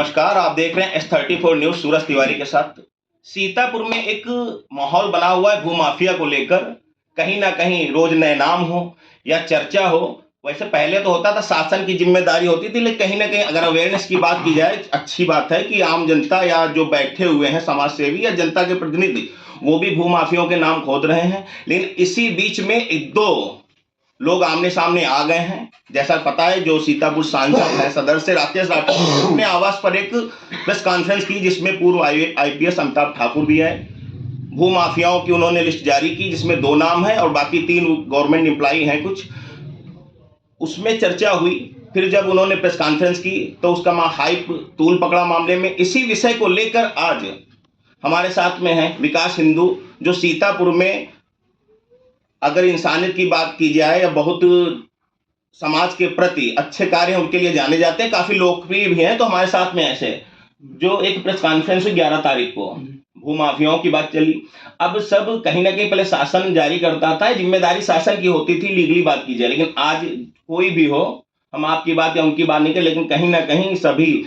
नमस्कार, आप देख रहे हैं S34 न्यूज़ सूरज तिवारी के साथ। सीतापुर में एक माहौल बना हुआ है भूमाफिया को लेकर। कहीं न कहीं रोज़ नए नाम हो या चर्चा हो। वैसे पहले तो होता था शासन की ज़िम्मेदारी होती थी, लेकिन कहीं न कहीं अगर अवेयरनेस की बात की जाए, अच्छी बात है कि आम जनता या जो बैठे हुए हैं समाज सेवी या जनता के प्रतिनिधि, वो भी भूमाफियाओं के नाम खोद रहे हैं। लेकिन इसी बीच में 1-2 लोग आमने-सामने आ गए हैं। जैसा पता है, जो सीतापुर सांसद हैं सदस्य राकेश राठौर ने अपने आवास पर एक प्रेस कॉन्फ्रेंस की, जिसमें पूर्व आईपीएस अमिताभ ठाकुर भी आए। भूमाफियाओं की उन्होंने लिस्ट जारी की, जिसमें 2 नाम हैं और बाकी 3 गवर्नमेंट एम्प्लॉई हैं कुछ। उसमें चर्चा हुई। फिर जब उन्होंने प्रेस कॉन्फ्रेंस की तो उसका हाइप तूल पकड़ा मामले में। इसी विषय को लेकर आज हमारे साथ में हैं विकास हिंदू, जो सीतापुर में अगर इंसानियत की बात की जाए या बहुत समाज के प्रति अच्छे कार्य उनके लिए जाने जाते हैं, काफी लोकप्रिय भी हैं। तो हमारे साथ में ऐसे जो एक प्रेस कॉन्फ्रेंस हुई 11 तारीख को, भूमाफियाओं की बात चली। अब सब कहीं ना कहीं पहले शासन जारी करता था, जिम्मेदारी शासन की होती थी लीगली बात की जाए, लेकिन आज कोई भी हो, हम आपकी बात या उनकी बात नहीं कर, लेकिन कहीं ना कहीं सभी,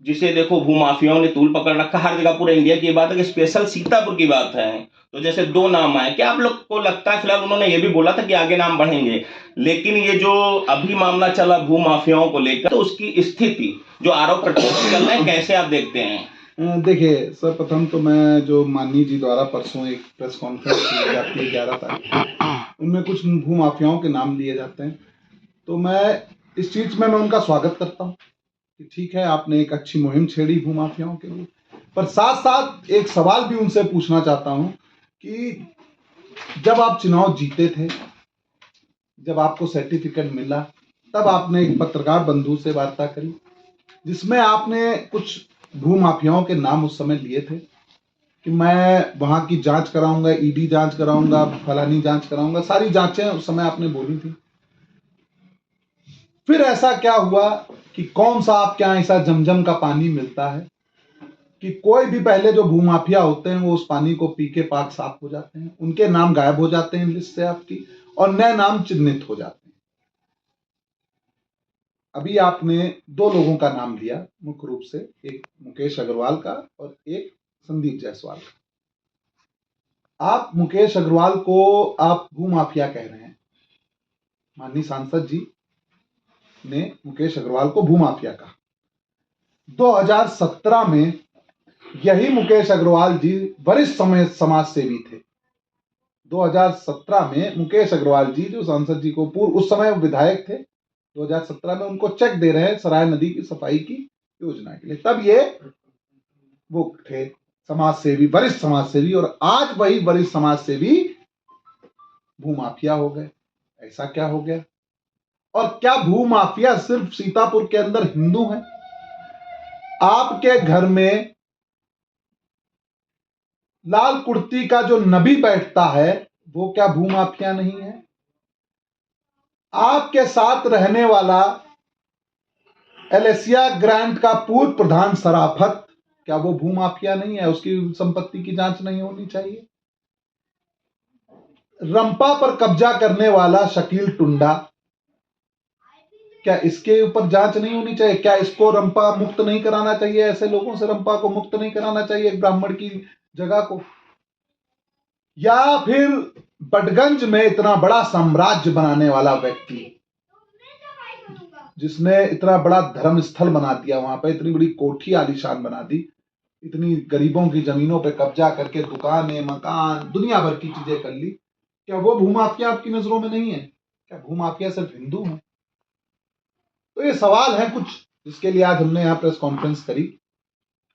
जिसे देखो भूमाफियाओं ने तूल पकड़ रखा। हर जगह पूरे इंडिया की बात है कि स्पेशल सीतापुर की बात है। तो जैसे 2 नाम आए, क्या आप लोग को लगता है, फिलहाल उन्होंने ये भी बोला था कि आगे नाम बढ़ेंगे, लेकिन ये जो अभी मामला चला भूमाफियाओं को लेकर, तो उसकी स्थिति जो आरोप प्रत्यारोप चल रहे हैं, कैसे आप देखते हैं? देखिए, सर्वप्रथम तो मैं जो माननीय जी द्वारा परसों एक प्रेस कॉन्फ्रेंस की जाती है 11 तारीख, उनमें कुछ भूमाफियाओं के नाम लिए जाते हैं। तो मैं इस चीज़ में उनका स्वागत करता हूँ कि ठीक है, आपने एक अच्छी मुहिम छेड़ी भूमाफियाओं के लिए। पर साथ साथ एक सवाल भी उनसे पूछना चाहता हूँ कि जब आप चुनाव जीते थे, जब आपको सर्टिफिकेट मिला, तब आपने एक पत्रकार बंधु से वार्ता करी, जिसमें आपने कुछ भूमाफियाओं के नाम उस समय लिए थे कि मैं वहां की जांच कराऊंगा, ईडी जांच कराऊंगा, फलानी जांच कराऊंगा, सारी जांचें उस समय आपने बोली थी। फिर ऐसा क्या हुआ कि कौन सा आपके यहाँ ऐसा जमजम का पानी मिलता है कि कोई भी पहले जो भूमाफिया होते हैं वो उस पानी को पी के पाक साफ हो जाते हैं, उनके नाम गायब हो जाते हैं लिस्ट से आपकी, और नए नाम चिन्हित हो जाते हैं। अभी आपने 2 लोगों का नाम लिया मुख्य रूप से, एक मुकेश अग्रवाल का और एक संदीप जायसवाल का। आप मुकेश अग्रवाल को आप भूमाफिया कह रहे हैं। माननीय सांसद जी ने मुकेश अग्रवाल को भूमाफिया कहा। 2017 में यही मुकेश अग्रवाल जी वरिष्ठ समाज सेवी थे। 2017 में मुकेश अग्रवाल जी, जो सांसद जी को पूर्व, उस समय विधायक थे, 2017 में उनको चेक दे रहे हैं सराय नदी की सफाई की योजना के लिए। तब ये वो थे समाज सेवी, वरिष्ठ समाज सेवी, और आज वही वरिष्ठ समाज सेवी भूमाफिया हो गए। ऐसा क्या हो गया? और क्या भूमाफिया सिर्फ सीतापुर के अंदर हिंदू हैं? आपके घर में लाल कुर्ती का जो नबी बैठता है, वो क्या भूमाफिया नहीं है? आपके साथ रहने वाला एलेसिया ग्रांट का पूर्व प्रधान सराफत, क्या वो भूमाफिया नहीं है? उसकी संपत्ति की जांच नहीं होनी चाहिए? रंपा पर कब्जा करने वाला शकील टुंडा, क्या इसके ऊपर जांच नहीं होनी चाहिए? क्या इसको रंपा मुक्त नहीं कराना चाहिए? ऐसे लोगों से रंपा को मुक्त नहीं कराना चाहिए, एक ब्राह्मण की जगह को? या फिर बटगंज में इतना बड़ा साम्राज्य बनाने वाला व्यक्ति, जिसने इतना बड़ा धर्म स्थल बना दिया, वहां पे इतनी बड़ी कोठी आलीशान बना दी, इतनी गरीबों की जमीनों पे कब्जा करके दुकानें, मकान, दुनिया भर की चीजें कर ली, क्या वो भूमाफिया आपकी नजरों में नहीं है? क्या भूमाफिया सिर्फ हिंदू है? तो ये सवाल है कुछ, जिसके लिए आज हमने यहाँ प्रेस कॉन्फ्रेंस करी,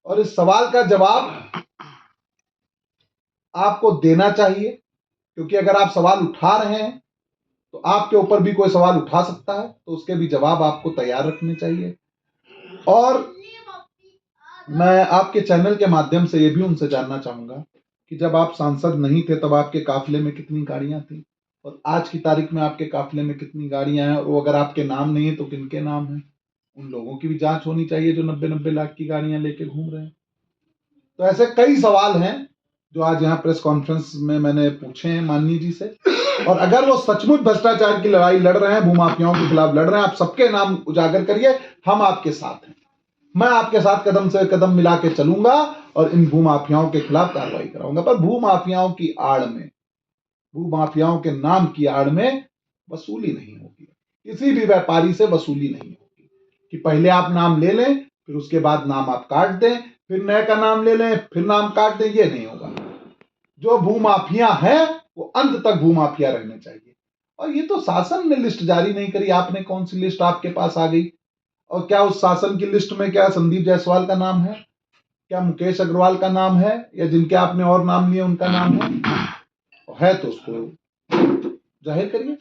और इस सवाल का जवाब आपको देना चाहिए, क्योंकि अगर आप सवाल उठा रहे हैं तो आपके ऊपर भी कोई सवाल उठा सकता है, तो उसके भी जवाब आपको तैयार रखने चाहिए। और मैं आपके चैनल के माध्यम से ये भी उनसे जानना चाहूंगा कि जब आप सांसद नहीं थे तब आपके काफिले में कितनी गाड़ियां थी, और आज की तारीख में आपके काफिले में कितनी गाड़ियां हैं, और वो अगर आपके नाम नहीं है तो किनके नाम है? उन लोगों की भी जांच होनी चाहिए जो 90-90 लाख की गाड़ियां लेके घूम रहे हैं। तो ऐसे कई सवाल हैं जो आज यहाँ प्रेस कॉन्फ्रेंस में मैंने पूछे हैं माननीय जी से, और अगर वो सचमुच भ्रष्टाचार की लड़ाई लड़ रहे हैं, भूमाफियाओं के खिलाफ लड़ रहे हैं, आप सबके नाम उजागर करिए, हम आपके साथ हैं। मैं आपके साथ कदम से कदम मिला के चलूंगा और इन भूमाफियाओं के खिलाफ कार्रवाई कराऊंगा। पर भूमाफियाओं की आड़ में, भूमाफियाओं के नाम की आड़ में वसूली नहीं होगी, किसी भी व्यापारी से वसूली नहीं होगी कि पहले आप नाम ले लें, फिर उसके बाद नाम आप काट दें, फिर नए का नाम ले लें, फिर नाम काट दें। ये नहीं होगा। जो भूमाफिया है वो अंत तक भूमाफिया रहने चाहिए। और ये तो शासन ने लिस्ट जारी नहीं करी, आपने कौन सी लिस्ट आपके पास आ गई? और क्या उस शासन की लिस्ट में क्या संदीप जायसवाल का नाम है, क्या मुकेश अग्रवाल का नाम है, या जिनके आपने और नाम लिए उनका नाम है तो उसको जाहिर करिए।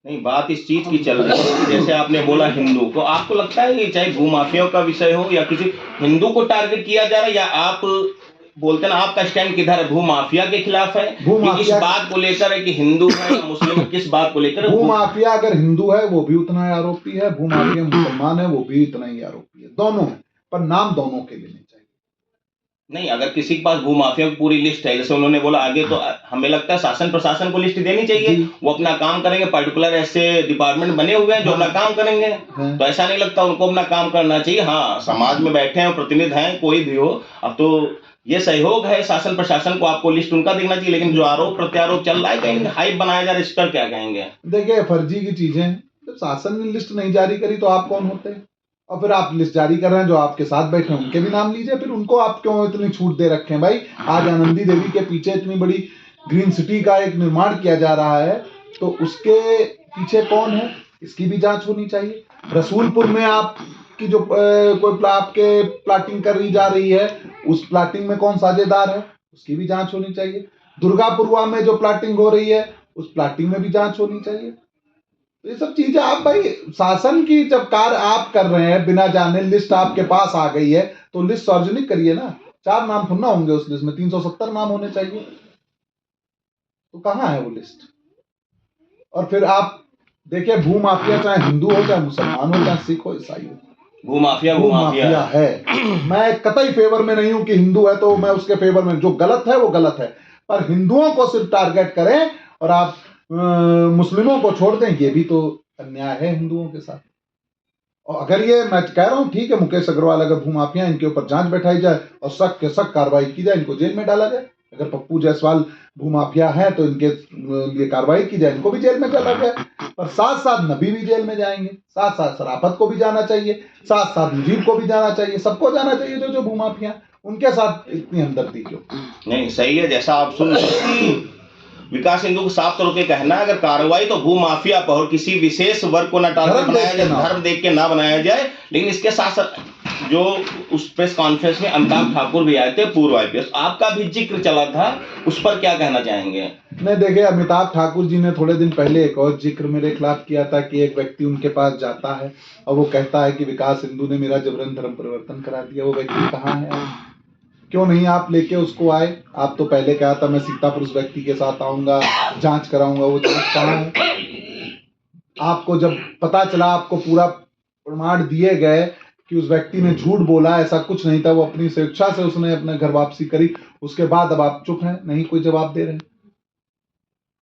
नहीं, बात इस चीज की चल रही है कि जैसे आपने बोला हिंदू, तो आपको लगता है कि चाहे भूमाफियाओं का विषय हो या किसी हिंदू को टारगेट किया जा रहा है, या आप बोलते ना आपका स्टैंड किधर है, भूमाफिया के खिलाफ है कि इस बात को लेकर है कि हिंदू है या मुस्लिम है, किस बात को लेकर? भूमाफिया अगर हिंदू है वो भी उतना ही आरोपी है, भूमाफिया मुसलमान है वो भी इतना ही आरोपी है, दोनों है। पर नाम दोनों के लेने चाहिए। नहीं, अगर किसी के पास भूमाफिया की पूरी लिस्ट है, जैसे उन्होंने बोला आगे, तो हमें लगता है शासन प्रशासन को लिस्ट देनी चाहिए, वो अपना काम करेंगे। पर्टिकुलर ऐसे डिपार्टमेंट बने हुए हैं जो अपना काम करेंगे, तो ऐसा नहीं लगता उनको अपना काम करना चाहिए। हाँ, समाज में बैठे हैं, प्रतिनिधि हैं, कोई भी हो, अब तो ये सहयोग है शासन प्रशासन को, आपको लिस्ट उनका देखना चाहिए। लेकिन जो आरोप प्रत्यारोप चल रहा है, कहीं हाइप बनाया जा रहा है, इस पर क्या कहेंगे? देखिए, फर्जी की चीजें, जब शासन ने लिस्ट नहीं जारी करी तो आप कौन होते हैं? और फिर आप लिस्ट जारी कर रहे हैं, जो आपके साथ बैठे हैं उनके भी नाम लीजिए, फिर उनको आप क्यों इतनी छूट दे रखे हैं? भाई, आज आनंदी देवी के पीछे इतनी बड़ी ग्रीन सिटी का एक निर्माण किया जा रहा है, तो उसके पीछे कौन है, इसकी भी जांच होनी चाहिए। रसूलपुर में आपकी जो कोई आपके प्लाटिंग करी जा रही है, उस प्लाटिंग में कौन साझेदार है, उसकी भी जांच होनी चाहिए। दुर्गापुरवा में जो प्लाटिंग हो रही है, उस प्लाटिंग में भी जांच होनी चाहिए। तो ये सब चीजें आप, भाई, शासन की जब कार्य आप कर रहे हैं बिना जाने, लिस्ट आपके पास आ गई है तो लिस्ट सार्वजनिक करिए ना। 4 नाम थोड़ा होंगे उस लिस्ट में, 370 नाम होने चाहिए। तो कहाँ है वो लिस्ट? और फिर आप देखिए, भूमाफिया चाहे हिंदू हो, चाहे मुसलमान हो, चाहे सिख हो, ईसाई हो, भूमाफिया है। मैं कतई फेवर में नहीं हूं कि हिंदू है तो मैं उसके फेवर में, जो गलत है वो गलत है। पर हिंदुओं को सिर्फ टारगेट करें और आप मुस्लिमों को छोड़ दें, ये भी तो अन्याय है हिंदुओं के साथ। और अगर ये, मैं कह रहा हूं, ठीक है, मुकेश अग्रवाल अगर भूमाफिया, इनके ऊपर जांच बैठाई जाए और सख्त के सख्त कार्रवाई की जाए, इनको जेल में डाला जाए। अगर पप्पू जायसवाल भूमाफिया है तो इनके लिए कार्रवाई की जाए, इनको भी जेल में डाला जाए। पर साथ साथ नबी भी जेल में जाएंगे, साथ साथ शराफत को भी जाना चाहिए, साथ साथ मुजीब को भी जाना चाहिए, सबको जाना चाहिए जो भूमाफिया, उनके साथ इतनी हमदर्दी क्यों? नहीं, सही है। जैसा आप सुन रहे हैं, विकास हिंदू को साफ तौर पे कहना है, अगर कार्रवाई तो भूमाफिया पर और किसी विशेष वर्ग को न टारगेट बनाया जाए, धर्म देख के ना बनाया जाए। लेकिन इसके साथ साथ जो उस प्रेस कॉन्फ्रेंस में अमिताभ ठाकुर भी आए थे, पूर्व आईपीएस, आपका भी जिक्र चला था, उस पर क्या कहना चाहेंगे? नहीं, देखिए, अमिताभ ठाकुर जी ने थोड़े दिन पहले एक और जिक्र मेरे खिलाफ किया था कि एक व्यक्ति उनके पास जाता है और वो कहता है कि विकास हिंदू ने मेरा जबरन धर्म परिवर्तन करा दिया। वो व्यक्ति कहाँ है? क्यों नहीं आप लेके उसको आए? आप तो पहले कहा था मैं सीतापुर उस व्यक्ति के साथ आऊंगा, जांच कराऊंगा। वो जांच कहाँ है? आपको जब पता चला, आपको पूरा प्रमाण दिए गए कि उस व्यक्ति ने झूठ बोला, ऐसा कुछ नहीं था, वो अपनी स्वेच्छा से उसने अपने घर वापसी करी, उसके बाद अब आप चुप हैं, नहीं कोई जवाब दे रहे हैं।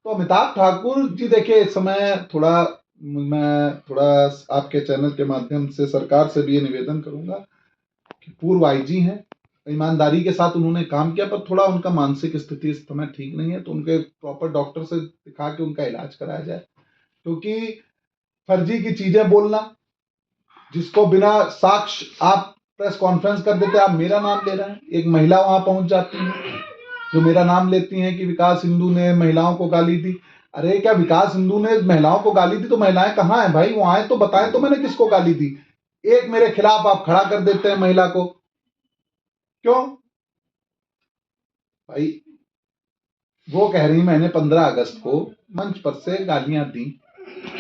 तो अमिताभ ठाकुर जी, देखिए, इस समय मैं थोड़ा आपके चैनल के माध्यम से सरकार से भी ये निवेदन करूंगा कि पूर्व आईजी हैं, ईमानदारी के साथ उन्होंने काम किया, पर थोड़ा उनका मानसिक स्थिति इस समय ठीक नहीं है, तो उनके प्रॉपर डॉक्टर से दिखा के उनका इलाज कराया जाए। क्योंकि फर्जी की चीजें बोलना, जिसको बिना साक्ष्य आप प्रेस कॉन्फ्रेंस कर देते, आप मेरा नाम ले रहे हैं। एक महिला वहां पहुंच जाती है जो मेरा नाम लेती हैं कि विकास हिंदू ने महिलाओं को गाली दी। अरे, क्या विकास हिंदू ने महिलाओं को गाली दी? तो महिलाएं कहाँ हैं भाई? वो आए तो बताएं तो मैंने किसको गाली दी। एक मेरे खिलाफ आप खड़ा कर देते हैं महिला को, क्यों भाई? वो कह रही मैंने 15 अगस्त को मंच पर से गालियां दी।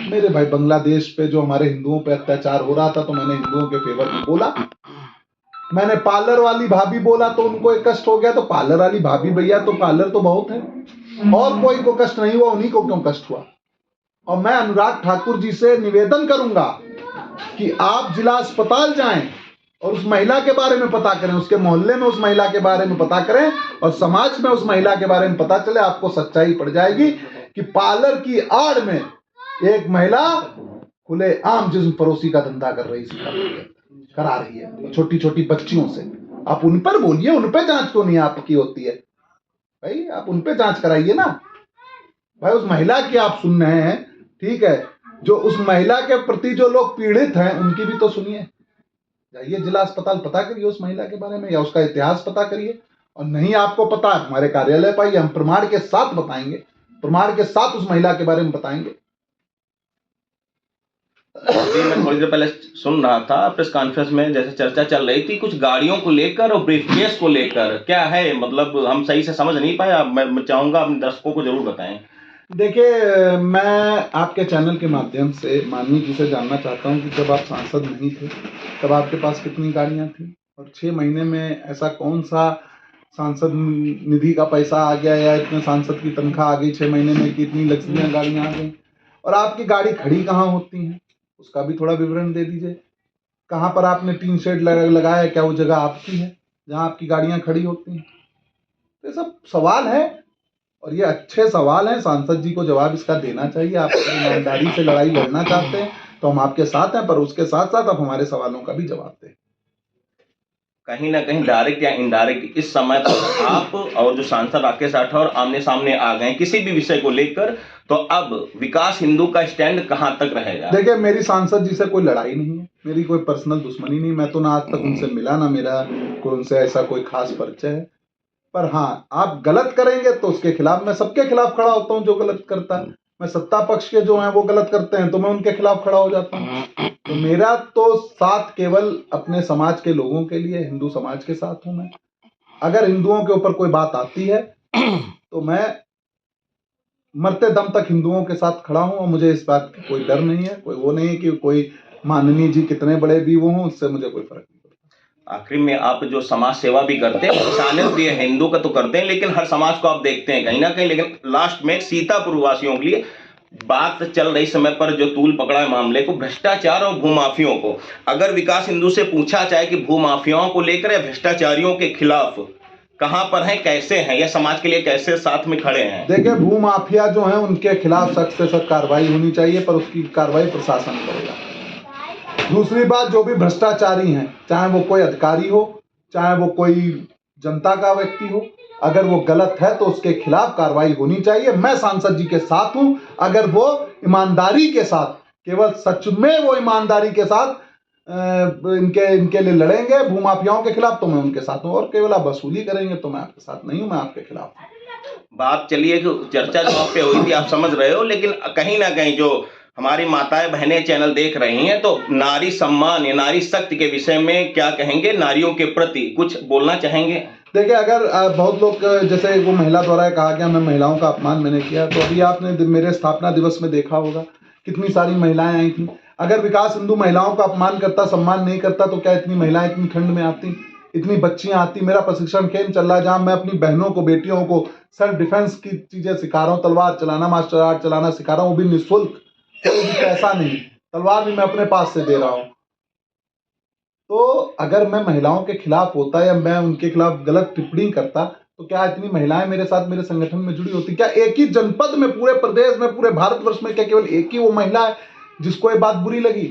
मेरे भाई, बांग्लादेश पे जो हमारे हिंदुओं पे अत्याचार हो रहा था तो मैंने हिंदुओं के फेवर में बोला। मैंने पार्लर वाली भाभी बोला तो उनको एक कष्ट हो गया, तो पार्लर वाली भाभी भैया, तो पार्लर तो बहुत है, और कोई को कष्ट नहीं हुआ, उन्हीं को क्यों कष्ट हुआ? और मैं अनुराग ठाकुर जी से निवेदन करूंगा कि आप जिला अस्पताल जाएं और उस महिला के बारे में पता करें, उसके मोहल्ले में उस महिला के बारे में पता करें और समाज में उस महिला के बारे में पता चले, आपको सच्चाई पड़ जाएगी कि पार्लर की आड़ में एक महिला खुले आम जिस्म फरोशी का धंधा कर रही थी। करा रही है छोटी छोटी बच्चियों से। आप उन पर बोलिए, उन पे जांच तो नहीं आपकी होती है भाई, आप उन पे जांच कराइए ना भाई। उस महिला की आप सुन रहे हैं, ठीक है, जो उस महिला के प्रति जो लोग पीड़ित हैं उनकी भी तो सुनिए। जाइए जिला अस्पताल, पता करिए उस महिला के बारे में, या उसका इतिहास पता करिए। और नहीं आपको पता, हमारे कार्यालय पर आइए, हम प्रमाण के साथ बताएंगे, प्रमाण के साथ उस महिला के बारे में बताएंगे। अभी मैं थोड़ी देर पहले सुन रहा था प्रेस कॉन्फ्रेंस में, जैसे चर्चा चल रही थी कुछ गाड़ियों को लेकर और ब्रीफकेस को लेकर, क्या है मतलब हम सही से समझ नहीं पाए। मैं चाहूंगा अपने दर्शकों को जरूर बताएं। देखिए, मैं आपके चैनल के माध्यम से माननीय जी से जानना चाहता हूं कि जब आप सांसद नहीं थे तब आपके पास कितनी गाड़ियां थी, और 6 महीने में ऐसा कौन सा सांसद निधि का पैसा आ गया या इतने सांसद की तनख्वाह आ गई 6 महीने में कि इतनी लग्जरियां गाड़ियां आ गई। और आपकी गाड़ी खड़ी कहाँ होती हैं उसका भी थोड़ा विवरण दे दीजिए। कहाँ पर आपने टीन शेड लगाया, क्या वो जगह आपकी है जहाँ आपकी गाड़ियां खड़ी होती हैं? ये सब सवाल है और ये अच्छे सवाल हैं, सांसद जी को जवाब इसका देना चाहिए। आप ईमानदारी से लड़ाई लड़ना चाहते हैं तो हम आपके साथ हैं, पर उसके साथ साथ आप हमारे सवालों का भी जवाब दें। कहीं ना कहीं डायरेक्ट या इनडायरेक्ट इस समय पर आप और जो सांसद राकेश राठौर आमने सामने आ गए किसी भी विषय को लेकर, तो अब विकास हिंदू का स्टैंड कहां तक रहेगा? देखिए, मेरी सांसद जी से कोई लड़ाई नहीं है, मेरी कोई पर्सनल दुश्मनी नहीं, मैं तो ना आज तक उनसे मिला, ना मेरा कोई उनसे ऐसा कोई खास परिचय है। पर हाँ, आप गलत करेंगे तो उसके खिलाफ, मैं सबके खिलाफ खड़ा होता हूँ जो गलत करता है। मैं सत्ता पक्ष के जो हैं वो गलत करते हैं तो मैं उनके खिलाफ खड़ा हो जाता हूँ। तो मेरा तो साथ केवल अपने समाज के लोगों के लिए, हिंदू समाज के साथ हूं मैं। अगर हिंदुओं के ऊपर कोई बात आती है तो मैं मरते दम तक हिंदुओं के साथ खड़ा हूं, और मुझे इस बात की कोई डर नहीं है, कोई वो नहीं है कि कोई माननीय जी कितने बड़े भी वो हों, उससे मुझे कोई फर्क नहीं पड़ता। आखिर में आप जो समाज सेवा भी करते हैं, इंसानियत भी है, हिंदू का तो करते हैं, लेकिन हर समाज को आप देखते हैं कहीं ना कहीं। लेकिन लास्ट में सीतापुर वासियों के लिए बात चल रही समय पर जो तूल पकड़ा है मामले को, भ्रष्टाचार और भूमाफियों को, अगर विकास हिंदू से पूछा जाए कि भूमाफियाओं को लेकर या भ्रष्टाचारियों के खिलाफ कहां पर हैं, कैसे हैं, या समाज के लिए कैसे साथ में खड़े हैं? देखिए, भूमाफिया जो है उनके खिलाफ सख्त से सख्त कार्रवाई होनी चाहिए, पर उसकी कार्रवाई प्रशासन करेगा। दूसरी बात, जो भी भ्रष्टाचारी हैं, चाहे वो कोई अधिकारी हो, चाहे वो कोई जनता का व्यक्ति हो, अगर वो गलत है तो उसके खिलाफ कार्रवाई होनी चाहिए। मैं सांसद जी के साथ हूं, अगर वो ईमानदारी के साथ, केवल सच में वो ईमानदारी के साथ इनके लिए लड़ेंगे भूमाफियाओं के खिलाफ, तो मैं उनके साथ हूं। और केवल आप वसूली करेंगे तो मैं आपके साथ नहीं हूं, मैं आपके खिलाफ हूं। बात चलिए कि चर्चा जो आप पे हुई थी आप समझ रहे हो, लेकिन कहीं ना कहीं जो हमारी माताएं बहनें चैनल देख रही हैं, तो नारी सम्मान या नारी शक्ति के विषय में क्या कहेंगे? नारियों के प्रति कुछ बोलना चाहेंगे? देखिए, अगर बहुत लोग, जैसे वो महिला द्वारा कहा गया मैं महिलाओं का अपमान मैंने किया, तो अभी आपने मेरे स्थापना दिवस में देखा होगा कितनी सारी महिलाएं आई थी। अगर विकास हिंदू महिलाओं का अपमान करता, सम्मान नहीं करता, तो क्या इतनी महिलाएं इतनी ठंड में आती, इतनी बच्चियां आती? मेरा प्रशिक्षण केंद्र चल रहा है जहां मैं अपनी बहनों को, बेटियों को सेल्फ डिफेंस की चीजें सिखा रहा हूँ, तलवार चलाना, मार्शल आर्ट चलाना सिखा रहा हूँ, वो भी निःशुल्क, कोई भी पैसा नहीं, तलवार भी मैं अपने पास से दे रहा हूँ। तो अगर मैं महिलाओं के खिलाफ होता या मैं उनके खिलाफ गलत टिप्पणी करता, तो क्या इतनी महिलाएं मेरे साथ, मेरे संगठन में जुड़ी होती? क्या एक ही जनपद में, पूरे प्रदेश में, पूरे भारतवर्ष में क्या केवल एक ही वो महिला है जिसको ये बात बुरी लगी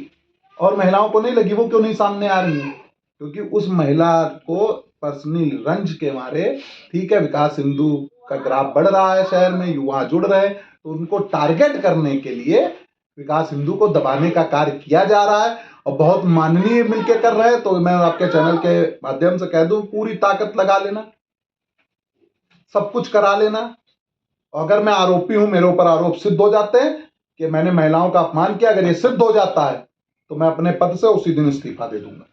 और महिलाओं को नहीं लगी? वो क्यों नहीं सामने आ रही है? क्योंकि उस महिला को पर्सनल रंज के मारे, ठीक है, विकास हिंदू का ग्राफ बढ़ रहा है, शहर में युवा जुड़ रहे, तो उनको टारगेट करने के लिए विकास हिंदू को दबाने का कार्य किया जा रहा है, और बहुत माननीय मिलकर कर रहे हैं। तो मैं आपके चैनल के माध्यम से कह दूं, पूरी ताकत लगा लेना, सब कुछ करा लेना। अगर मैं आरोपी हूं, मेरे ऊपर आरोप सिद्ध हो जाते हैं कि मैंने महिलाओं का अपमान किया, अगर ये सिद्ध हो जाता है तो मैं अपने पद से उसी दिन इस्तीफा दे दूंगा।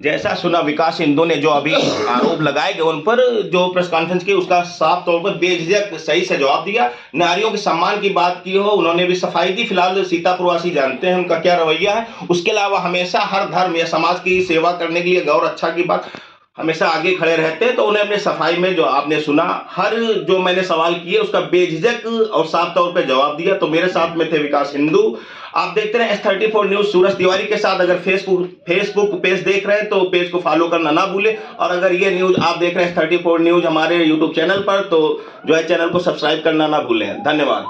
जैसा सुना, विकास हिंदू ने जो अभी आरोप लगाए गए उन पर जो प्रेस कॉन्फ्रेंस की, उसका साफ तौर पर बेझिझक सही से जवाब दिया। नारियों के सम्मान की बात की हो, उन्होंने भी सफाई दी। फिलहाल सीतापुरवासी जानते हैं उनका क्या रवैया है। उसके अलावा हमेशा हर धर्म या समाज की सेवा करने के लिए, गौर अच्छा की बात, हमेशा आगे खड़े रहते हैं। तो उन्हें अपने सफाई में जो आपने सुना, हर जो मैंने सवाल किए उसका बेझिझक और साफ तौर पे जवाब दिया। तो मेरे साथ में थे विकास हिंदू। आप देखते रहे S34 न्यूज सूरज तिवारी के साथ। अगर फेसबुक पेज देख रहे हैं तो पेज को फॉलो करना ना भूलें, और अगर ये न्यूज आप देख रहे हैं S34 न्यूज हमारे यूट्यूब चैनल पर, तो जो है चैनल को सब्सक्राइब करना ना भूलें। धन्यवाद।